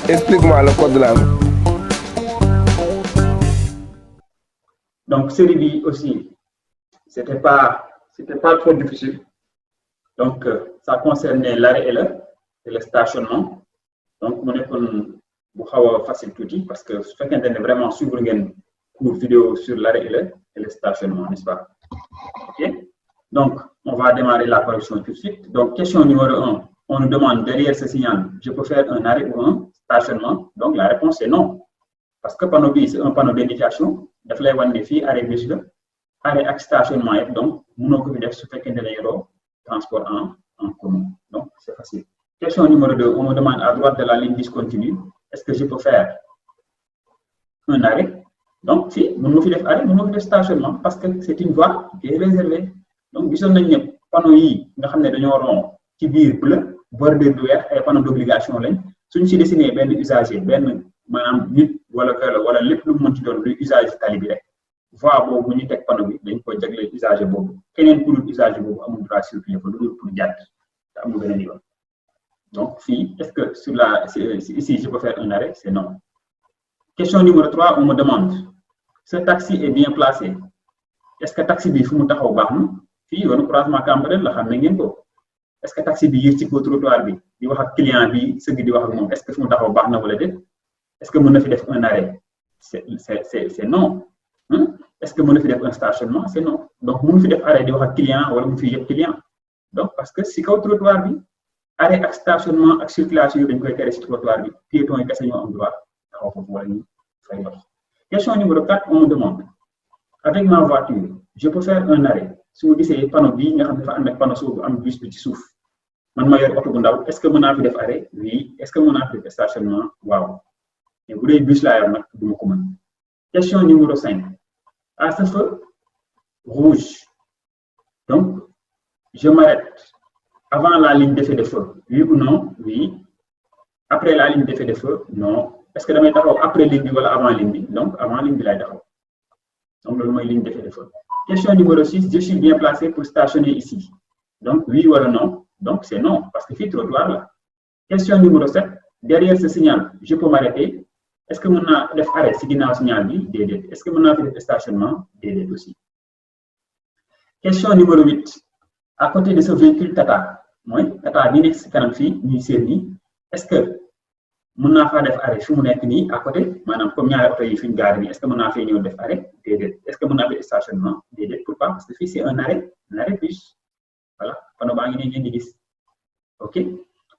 Explique-moi le code de la route. Donc, série B aussi, c'était pas trop difficile. Donc, ça concernait l'arrêt et le stationnement. Donc, mon école facile tout dit parce que ce fait qu'on vraiment suivre une cours vidéo sur l'arrêt et le stationnement, n'est-ce pas? Ok. Donc, on va démarrer la correction tout de suite. Donc, question numéro 1, on nous demande derrière ce signal, je peux faire un arrêt ou un stationnement? Donc, la réponse est non. Parce que panneau B, c'est un panneau d'indication. Il faut avoir des filles, arrêt bus, arrêt et stationnement. Donc, nous avons fait transport en commun. Donc, c'est facile. Question numéro 2, on me demande à droite de la ligne discontinue, est-ce que je peux faire un arrêt? Donc, si, nous avons fait arrêt, nous avons fait stationnement parce que c'est une voie qui est réservée. Donc, nous avons fait panneau yi, nous avons fait qui biir bleu, bordé de vert et panneau d'obligation. Si nous dessiné un usager, maanaam nit wala vélo wala lépp lu mu mën ci doon luy usager tali bi rek voie boobu ñu teg panneau bi dañ ko jagleel usager boobu keneen ku dul usager boobu amul droit circuler fa lu dul pour jàdd te amul beneen yoon donc fii est-ce que sur la ici je peux faire un arrêt c'est non. Question numéro 3, on me demande ce taxi est bien placé, est-ce que taxi bi fu mu taxaw baax na fii yoonu croisement Cambérène la xam ne ngeen ko est-ce que taxi bi yéeg ci kaw trottoir bi di wax ak client bi sëgg di wax ak moom est-ce que fu mu taxaw baax na wala déet? Est-ce que mon fait un arrêt? C'est non. Est-ce que mon fait un stationnement? C'est non. Donc, mon fait arrêt de voir client ou mon fait client. Donc, parce que si quand trottoir bi, arrêt et stationnement et circulation, il faut être sur le trottoir bi, piéton et cassé en droit. Question numéro 4, on me demande avec ma voiture, je peux faire un arrêt. Si vous dites panneau bi, il y a un panneau sur un bus petit souffle. Man mayor auto bu ndaw, est-ce que mon a fait arrêt? Oui. Est-ce que mon a fait stationnement? Wow. Et vous avez bus là, du question numéro 5. À ce feu rouge, donc je m'arrête avant la ligne d'effet de feu. Oui ou non? Oui. Après la ligne d'effet de feu? Non. Est-ce que je vais après ligne ou avant ligne? Donc avant ligne de la donc le ligne d'effet de feu. Question numéro 6. Je suis bien placé pour stationner ici. Donc oui ou non? Donc c'est non, parce que c'est trottoir là. Question numéro 7. Derrière ce signal, je peux m'arrêter. Est-ce que mon a fait arrêt si ginnaaw signal bi? Déedéet. Est-ce que mon a fait stationnement? Déedéet aussi. Question numéro 8. À côté de ce véhicule Tata, Tata bi nekk ci kanam fii ñuy seen nii, est-ce que mon naa fa def arrêt fi mu nekk nii à côté maanaam comme ñaari oto yi fi ñu gaare nii est-ce que mon naa fay ñëw def arrêt? Déedéet. Est-ce que mon naa fait stationnement? Déedéet. Pourquoi? Parce que fii c'est un arrêt bus. Voilà. Panneau baa ngi nii ngeen di gis. OK.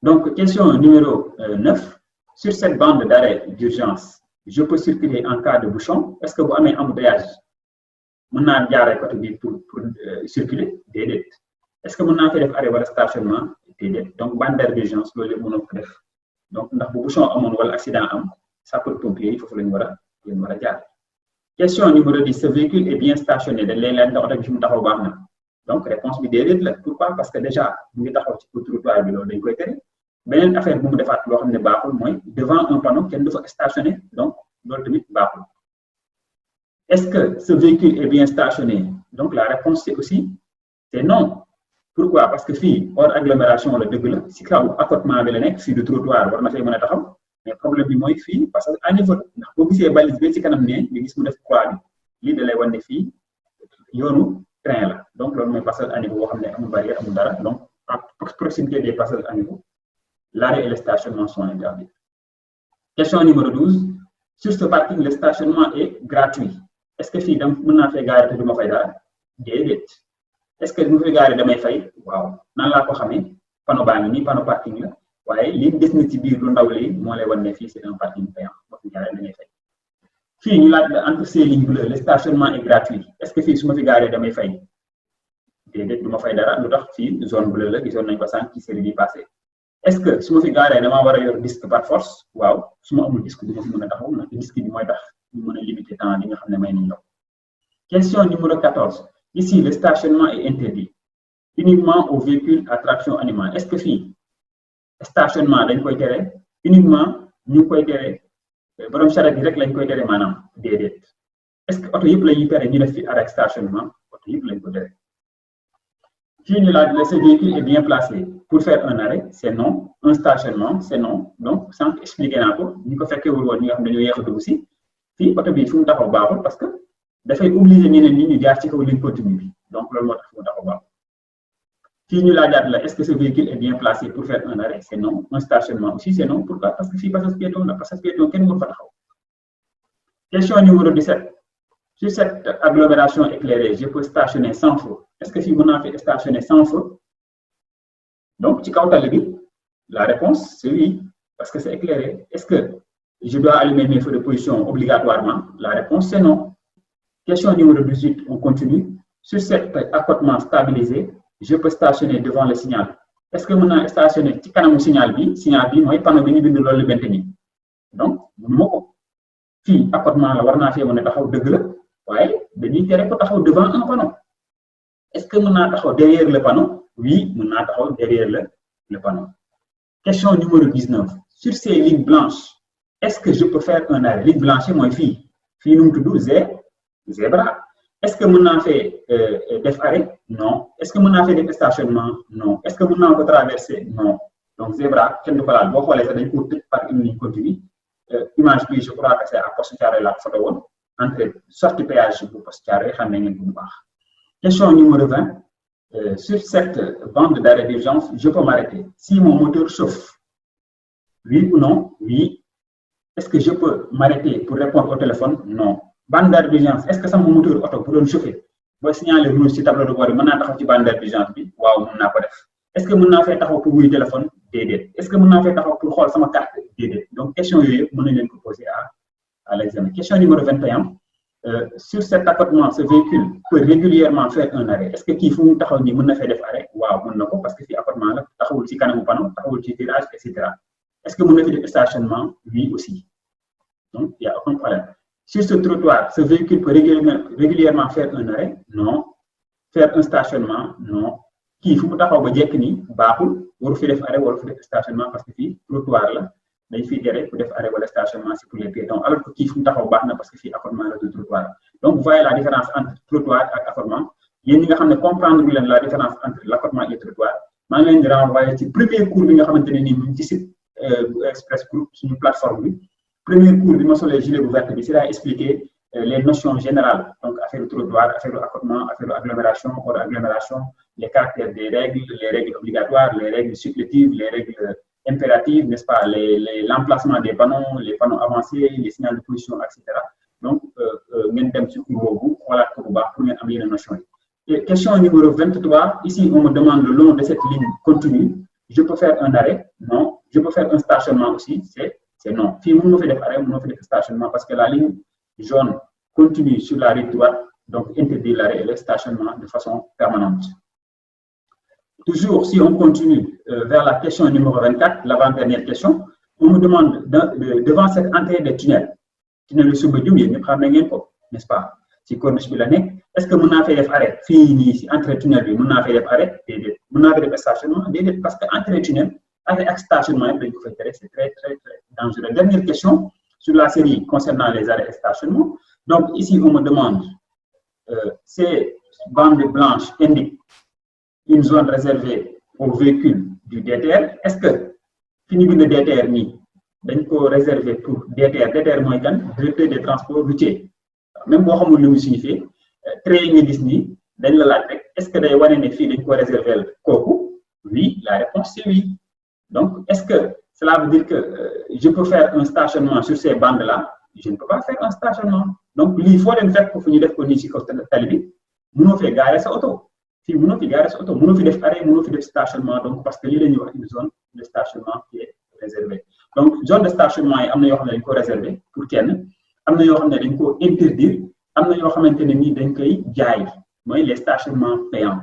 Donc question numéro 9. Sur cette bande d'arrêt d'urgence, je peux circuler en cas de bouchon. Est-ce que vous avez un embouteillage? Mon naa jaaree côté bi pour circuler? Déedéet. Est-ce que mon naa fait def arrêt wala stationnement? Déedéet. Donc bande d'arrêt d'urgence loolu yëpp mënoo ko def. Donc ndax bu bouchon amoon wala accident am sapeur-pompier yi foofu lañu war a jaar. Question numéro 10. Ce véhicule est bien stationné dañ lay laaj ndax oto bi fi mu taxaw baax na. Donc réponse bi déedéet la. Pourquoi? Parce que déjà mu ngi taxaw ci trottoir bi loolu dañ koy tere. Beneen affaire bu mu defaat loo xam ne baaxul mooy devant un panneau kenn du fa stationné donc loolu tamit baaxul. Est-ce que ce véhicule est bien stationné? Donc la réponse c'est non. Pourquoi? Parce que fii hors agglomération la dëgg la si kaw accotement bi la nekk fii du trottoir war na fay mën a taxaw mais problème bi mooy fii parce que à niveau ndax boo gisee balise bi ci kanam ne nga gis mu def croix bi lii da lay wan ne fii yoonu train la donc loolu mooy passage à niveau boo xam ne amul barrière amul dara donc à proximité des passages à niveau. L'arrêt et le stationnement sont interdits. Question numéro 12. Sur ce parking, le stationnement est gratuit. Est-ce que fii dama mën naa fay gaare te du ma fay dara? Déedéet. Est-ce que mu fay gaare damay fay? Waaw. Nan laa ko xamee? Panneau baa ngi nii panneau parking la waaye li des na ci biir lu ndaw li moo lay wan ne fii c'est un parking payant boo fi gaaree damay fay. Fii ñu laaj la entre ces lignes bleues le stationnement est gratuit. Est-ce que fii su ma fi gaaree damay fay? Déedéet du ma fay dara lu tax fii zone bleue la gisoon nañ ko sànq ci série bi passé. Est-ce que su ma fi gaaree damaa war a yor disque par force? Waaw su ma amul disque du ma fi mën a taxaw nag disque bi mooy tax ñu mën a limiter temps bi nga xam ne may nañ ñëw. Question numéro 14. Ici le stationnement est interdit uniquement aux véhicules à traction animale. Est-ce que fii stationnement dañ koy tere uniquement ñu koy tere borom charrette yi rek lañ koy tere maanaam? Déedéet. Est-ce que oto yëpp la ñuy tere ñu def fi arrêt stationnement? Oto yëpp lañ ko tere. Fii ñu laaj la ce véhicule est bien placé pour faire un arrêt, c'est non. Un stationnement, c'est non. Donc sans expliquer naa ko ñu ko fekkee wul woon ñi nga xam ne dañoo yéex a dugg si fii oto bi fu mu taxaw baaxul parce que dafay obligé ñeneen ñi ñu jaar ci kaw ligne continue bi donc loolu moo tax fu mu taxaw baaxul. Fii ñu laajaat la est-ce que ce véhicule est bien placé pour faire un arrêt, c'est non. Un stationnement aussi, c'est non. Pourquoi? Parce que fii passage piéton la passage piéton kenn waru fa taxaw. Question numéro 17. Sur cette agglomération éclairée, je peux stationner sans feu. Est-ce que si vous n'en faites stationner sans feu? Donc, ci kaw tali bi, la réponse c'est oui, parce que c'est éclairé. Est-ce que je dois allumer mes feux de position obligatoirement? La réponse c'est non. Question numéro 18, on continue. Sur cet accotement stabilisé, je peux stationner devant le signal. Est-ce que mën naa stationner ci kanamu signal bi mooy panneau bi ñu bind loolu lu bent nii donc mënuma ko fii accotement la war naa fee mën a taxaw dëgg la waaye dañuy tere ko taxaw devant un panneau. Est-ce que mën naa taxaw derrière le panneau? Oui, mën naa taxaw derrière le panneau. Question numéro 19. Sur ces lignes blanches, est-ce que je peux faire un arrêt? Ligne blanche mooy fii nu mu tudd zébra. Est-ce que mën naa fee def arrêt? Non. Est-ce que mën naa fee def stationnement? Non. Est-ce que mën naa ko traverser? Non. Donc zébra kenn du ko laal boo xoolee sax dañ ko tëj par une ligne continue. Image bi je crois que c'est à Poste Thiaroye la photo woon entre sortie péage bu Poste Thiaroye xam ne ngeen bu baax. Question numéro 20. Sur cette bande d'arrêt d'urgence, je peux m'arrêter si mon moteur chauffe. Oui ou non? Oui. Est-ce que je peux m'arrêter pour répondre au téléphone? Non. Bande d'arrêt d'urgence, est-ce que sama moteur auto bu doon chauffer boo signaler rouge ci tableau de bord bi mën naa taxaw ci bande d'arrêt d'urgence bi? Waaw mën naa ko def. Est-ce que mën naa fee taxaw pour wuyu téléphone? Déedéet. Est-ce que mën naa fee taxaw pour xool sama carte? Déedéet. Donc question yooyu yëpp mën nañ leen ko poser à l'examen. Question numéro 21. Sur cet accotement, ce véhicule peut régulièrement faire un arrêt. Est-ce que kii fu mu taxaw nii mën na fee def arrêt? Waaw mën na ko parce que fii accotement la taxawul ci kanamu panneau taxawul ci virage etc. Est-ce que mën na fi def stationnement? Oui aussi. Donc il y a aucun problème. Sur ce trottoir, ce véhicule peut régulièrement faire un arrêt? Non. Faire un stationnement? Non. Kii fu mu taxaw ba jekk nii baaxul waru fi def arrêt waru fi def stationnement parce que fii trottoir la dañ fiy tere pour def arrêt wala stationnement c'est pour les piétons alors que kii fu mu taxaw baax na parce que fii accotement la du trottoir. Donc vous voyez la différence entre trottoir ak accotement. Yéen ñi nga xam ne comprendre leen la différence entre l'accotement et le trottoir maa ngi leen di renvoyer ci premier cours bi nga xamante ne nii mu ngi ci site Express Group suñu plateforme bi. Premier cours bi ma solee gilet bu vert bi c'est à expliquer les notions générales donc affaire trottoir, affaire accotement, affaire agglomération, hors agglomération, les caractères des règles, les règles obligatoires, les règles supplétives, les règles impératives, n'est-ce pas, l'emplacement des panneaux, les panneaux avancés, les signaux de position, etc. Donc ngeen dem ci cours boobu xoolaat ko bu baax pour ngeen am yenn notions yi. Et question numéro 23, ici on me demande le long de cette ligne continue, je peux faire un arrêt? Non. Je peux faire un stationnement aussi? C'est non. Fii mënoo fi def arrêt mënoo fi def stationnement parce que la ligne jaune continue sur la rive droite donc interdit l'arrêt et le stationnement de façon permanente. Toujours si on continue vers la question numéro 24, l'avant-dernière question, on me demande devant cette entrée de tunnel bi Soumbédioune yéen ñëpp xam na ngeen ko n'est-ce pas ci corniche bi la nekk est-ce que mën naa fay def arrêt fii nii si entrée tunnel bi mën naa fay def arrêt? Déedéet. Mën naa fay def stationnement? Déedéet parce que entrée tunnel arrêt ak stationnement yëpp dañ ko fay tere c'est très dangereux. Dernière question sur la série concernant les arrêts et stationnement. Donc ici on me demande ces bandes blanches indiquent une zone réservée aux véhicules du DTR. Est-ce que fi ñu bind DTR nii dañ ko réserver pour DTR mooy kan? Directeur des transports routiers. Même boo xamul lu mu signifie trait yi nga gis nii dañ la laaj rek est-ce que day wane ne fii dañ ko réserver kooku? Oui, la réponse c'est oui. Donc est-ce que cela veut dire que je peux faire un stationnement sur ces bandes-là? Je ne peux pas faire un stationnement. Donc lii foo leen fekk fu ñu def ko nii ci kaw tali bi mënoo fee garer sa oto fii mënoo fi garer sa oto mënoo fi def arrêt mënoo fi def stationnement donc parce que lii la ñuy wax une zone de stationnement qui est réservée. Donc zone de stationnement yi am na yoo xam ne dañ ko réserver pour kenn am na yoo xam ne dañ ko interdire am na yoo xamante ne nii dañ koy jaay mooy les stationnements payants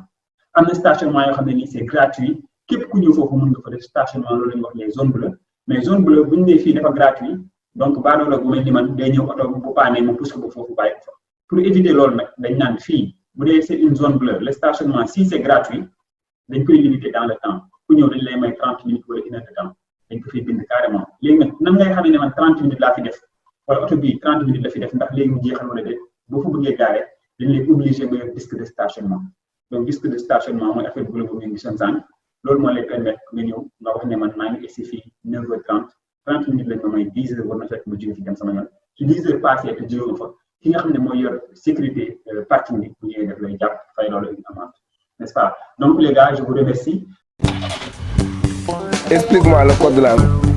am na stationnement yoo xam ne nii c'est gratuit képp ku ñëw foofu mën nga fa def stationnement loolu la ñuy wax les zones bleues mais zone bleue bu ñu nee fii dafa gratuit donc baadoola bu mel ni man day ñëw oto bu paanee mu pousse ko ba foofu bàyyi ko fa pour éviter loolu nag dañ naan fii bu dee c'est une zone bleue le stationnement si c'est gratuit dañ koy limiter dans le temps ku ñëw dañ lay may 30 minutes wala 1 heure de temps dañ ko fiy bind carrément léegi nag nan ngay xam ne man 30 minutes laa fi def wala oto bii 30 minutes la fi def ndax léegi mu jeexal wala déet boo fa bëggee gaaree dañ lay obligé nga yor disque de stationnement donc disque de stationnement mooy affaire bu la bëgg mission sànq loolu moo lay permettre nga ñëw nga wax ne man maa ngi egsi fii 9h30 30 minutes lañ ma may 10h war na fekk ma jóge fi dem sama yoon su 10h passé te jóge fa ki nga xam ne mooy yor sécurité parking bi bu ñëwee def lay jàpp fay loolu une amende n'est-ce pas donc les gars je vous remercie. Explique-moi le code de la route.